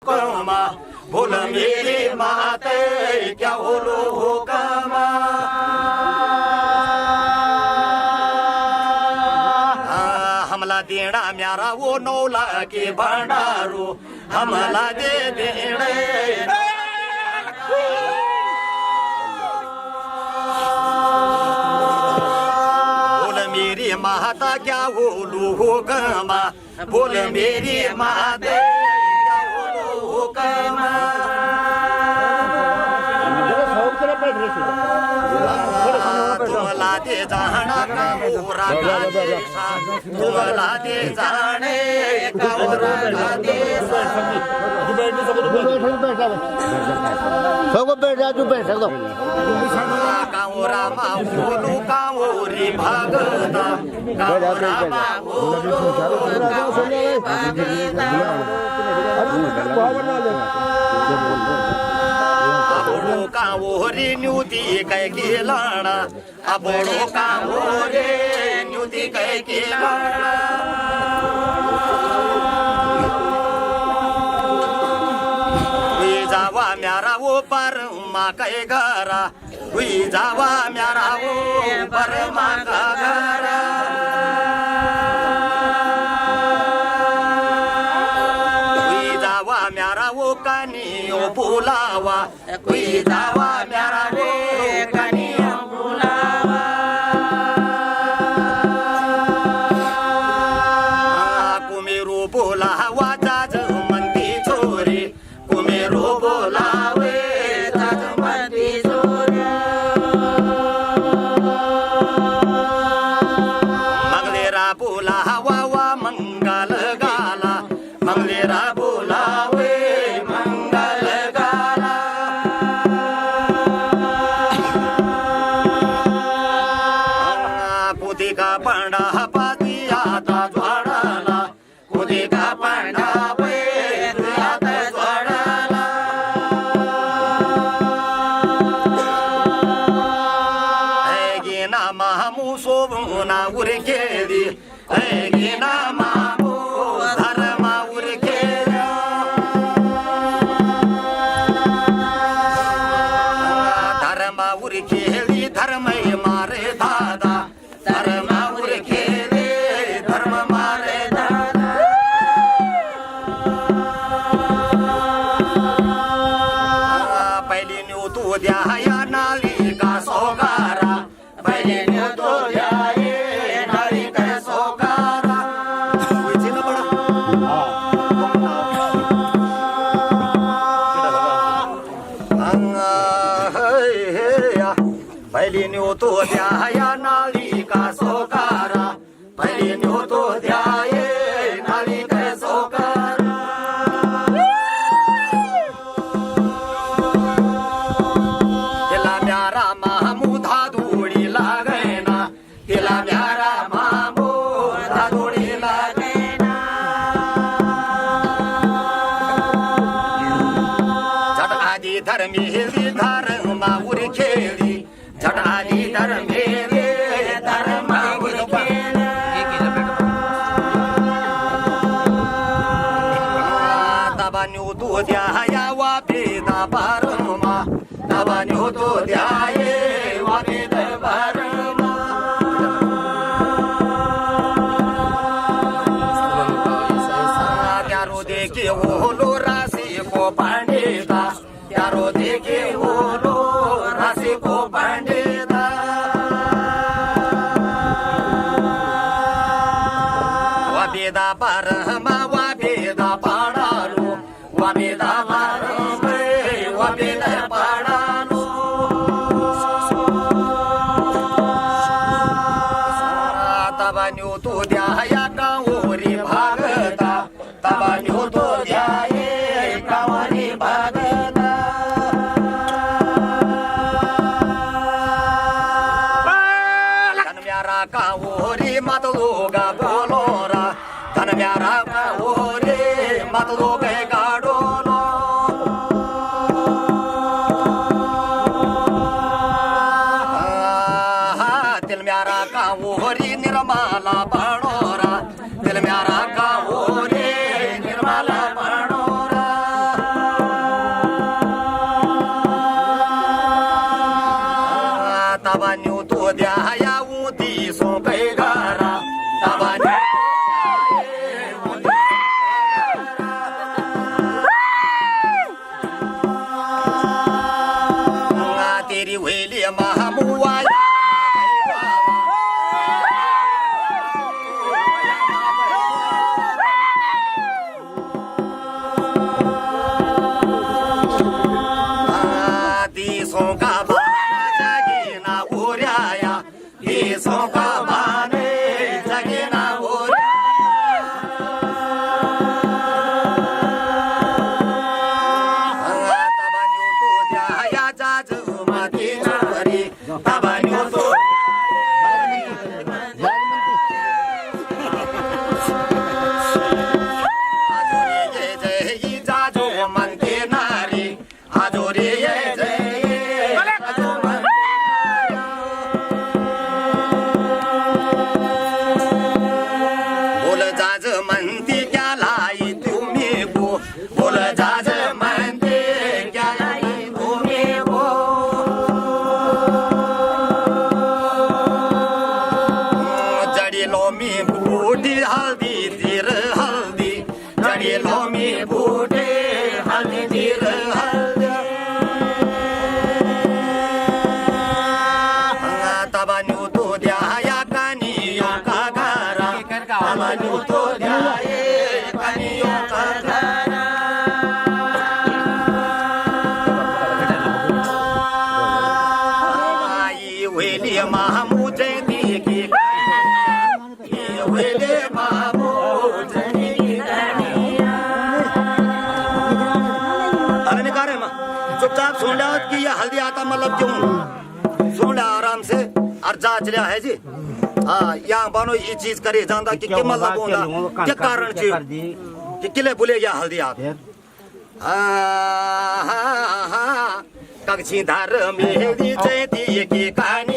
कमा बोल मेरी माते क्या बोलो हो कमा हमला देना म्यारा वो नौला के भंडारो हमला दे देने बोल मेरी माता क्या बोलो हो कमा बोल मेरी माते तुमला दे जाना कामुरा का देशा तुमला दे जाने कामुरा का देशा सबको बैठ जा तू बैठ सकता कामुरा मा बोलू कामुरी भगता कामुरा मा बोलू कामुरी भगता अबड़ो कावोरी न्यूती कह के लाना अबड़ो कावोरे न्यूती कह के लाना हुई जावा म्यारा वो पर माँ कह घरा हुई जावा म्यारा वो पर माँ का घरा म्यारा वो कनियो बुलावा कोई दावा म्यारा वो कनियो बुलावा कुमेरो बोलावा जाज मंदी छोरे कुमेरो बोलावे जाज मंदी छोरे मंगलेरा बोलावा वा मंगल गाला मंगलेरा पांडा पाती आता ज्वाडाला कुदी का पांडा आता ज्वाडाला ऐगिना मामू सोबुना उरकेदी ऐगिना मामू धर्मा उरकेदा धर्मा उरकेदी धर्मय मारे दादा धर्म उरकेले धर्म मारे दादा पहले न्यू तू द्याया नाली का सोगारा पहले न्यू तू द्याये नाली का सोगारा पहले न्यू तू द्याया नाली का सोकारा पहले न्यू तो ध्याये नाली का सोकारा तिला म्यारा मामूधा धूड़ी लागे ना तिला म्यारा मामूधा धूड़ी लागे ना झट आदि धर्मी धर्म उरखेली झट आदि धर्मी धर्म तबान्यू तो द्याया वापेदा पारमा तबान्यू तो द्याये वापेदा पारमा त्यारो देखे ओलो राशि को पांडेता त्यारो देखे ओलो राशि को पांडेता वापेदा पारमा वापेदा पाडालो वापेदा पारमा वापेदा पाडालो तबान्यू तो द्याया कावरी भागता तबान्यू तो द्याये कावरी भागता धन म्यारा कावरी मत लोगा बोलोरा धन म्यारा कावरी मत लोगे गाडोलो तबन्यो तो आजोरी ये जय ही जाजो म्हणते नारी आजोरी ये जय जाजो म्हणते बोल जाज म्हणते क्यालाई तुम्ही गो बोल जाज म्हणते क्यालाई तुम्ही गो जडिलो मी बूटी हल्दी तीर हल्दी जडिलो मी बूटी हल्दी तीर हल्दी तबन्यो तो द्या या कानियो का घरा तबन्यो तो द्या ये कानियो का घरा आई वेली महामुजे देखी वेले महामुजे अरे निकाल रे माँ चुपचाप सुन लिया कि ये हल्दी आता मतलब क्यों सुन लिया आराम से और जांच लिया है जी हाँ यहाँ बनो ये चीज करे जानता कि क्या मतलब होगा क्या कारण चाहिए कि किले भूले गया हल्दी आप हाँ हाँ हाँ कक्षी धार में दी जयती की कहानी